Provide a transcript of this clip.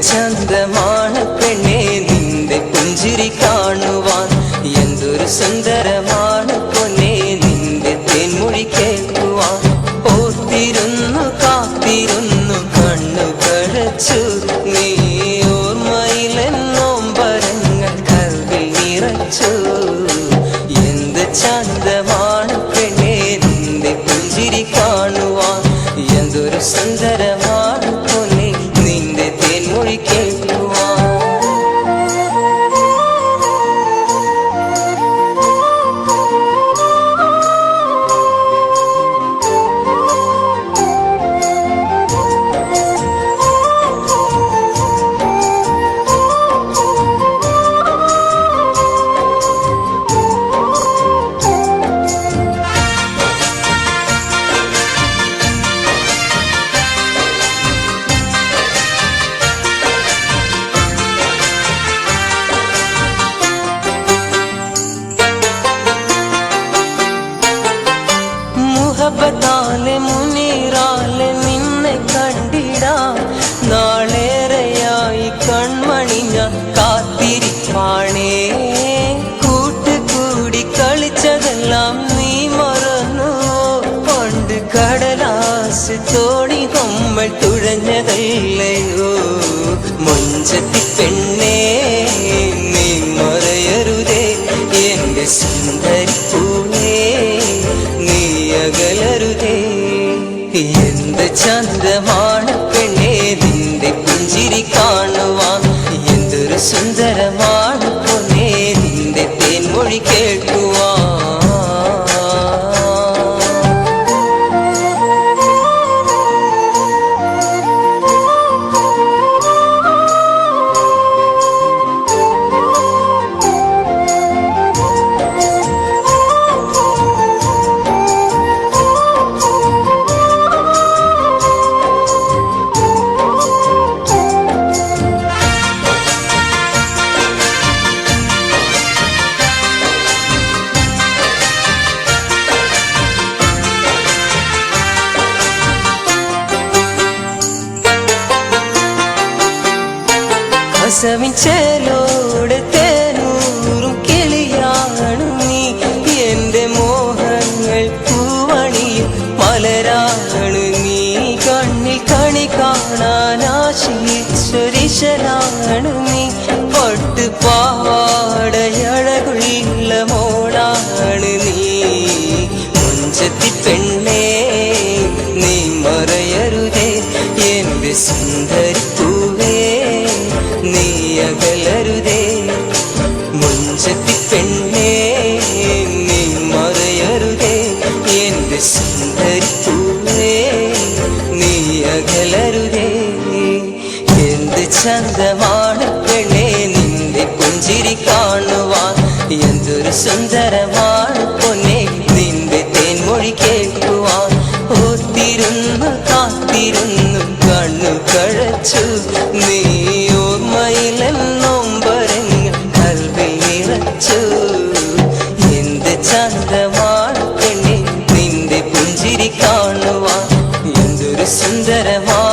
ചന്തമാണ് പെണ്ണേ നിന്റെ പുഞ്ചിരി കാണുവാൻ, എന്തൊരു സുന്ദരമാണ് പൊന്നേ നിന്റെ തേൻമൊഴി കേൾക്കുവാൻ. ഓർത്തിരുന്നു കാത്തിരുന്നു കണ്ണു കഴച്ചു നീ, ഓർമ്മയിലെന്നോമ്പരങ്ങൾ കൽവിൽ നിറച്ചു. എന്ത് ചന്തമാണ് പെണ്ണേ നിന്റെ പുഞ്ചിരി കാണുവാൻ, എന്തൊരു സുന്ദരമാണ് പൊന്നേ നിന്റെ തേൻമൊഴി കേൾക്കുവാൻ. മുഹബത്താലെ മുനീറാലെ നിന്നെ കണ്ടിടാൻ, നാളേറെയായി കൺമണി ഞാൻ കാത്തിരിപ്പാണേ. കൂട്ടുകൂടി കളിച്ചതെല്ലാം നീ മറന്നു, പണ്ട് കടലാസ് തോണി നമ്മൾ തുഴഞ്ഞതല്ലയോ. മൊഞ്ചത്തി പെണ്ണേ നീ മറയരുതേ, എന്റെ സുന്ദരിപ്പൂവേ നീ അകലരുതേ. എന്ത് ചന്തമാണ് പെണ്ണേ നിന്റെ പുഞ്ചിരി കാണുവാൻ, എന്തൊരു സുന്ദരമാണ് പൊന്നേ നിന്റെ തേൻമൊഴി കേൾക്കുവാൻ. കസവിൻ ചേലോട് തേനൂറും കിളിയാണ് നീ, എന്റെ മോഹങ്ങൾ പൂവണിയും മലരാണ് നീ. കണ്ണിൽ കണി കാണാൻ ആശിച്ചൊരിശലാണ് നീ, പട്ടുപാവാടയഴകുള്ള മോളാണ് നീ. മുഞ്ചത്തി പെണ്ണേ നീ മറയരുതേ, എന്റെ സുന്ദരിപ്പൂവേ നീ അകലരുതേ. മുഞ്ചത്തി പെണ്ണേ നീ മറയരുതേ, എന്റെ സുന്ദരിപ്പൂവേ നീ അകലരുതേ. എന്ത് ചന്തമാണ് പെണ്ണേ നിന്റെ പുഞ്ചിരി കാണുവാൻ, എന്തൊരു സുന്ദരമാണ് പൊന്നേ നിന്റെ തേൻമൊഴി കേൾക്കുവാൻ. ഓർത്തിരുന്നു കാത്തിരുന്നു കണ്ണു കഴച്ചു നീ, ഓർമ്മയിലെന്നോമ്പരങ്ങൾ കൽവിൽ നിറച്ചു. എന്ത് ചന്തമാണ് പെണ്ണേ നിന്റെ പുഞ്ചിരി കാണുവാൻ, എന്തൊരു സുന്ദരമാണ്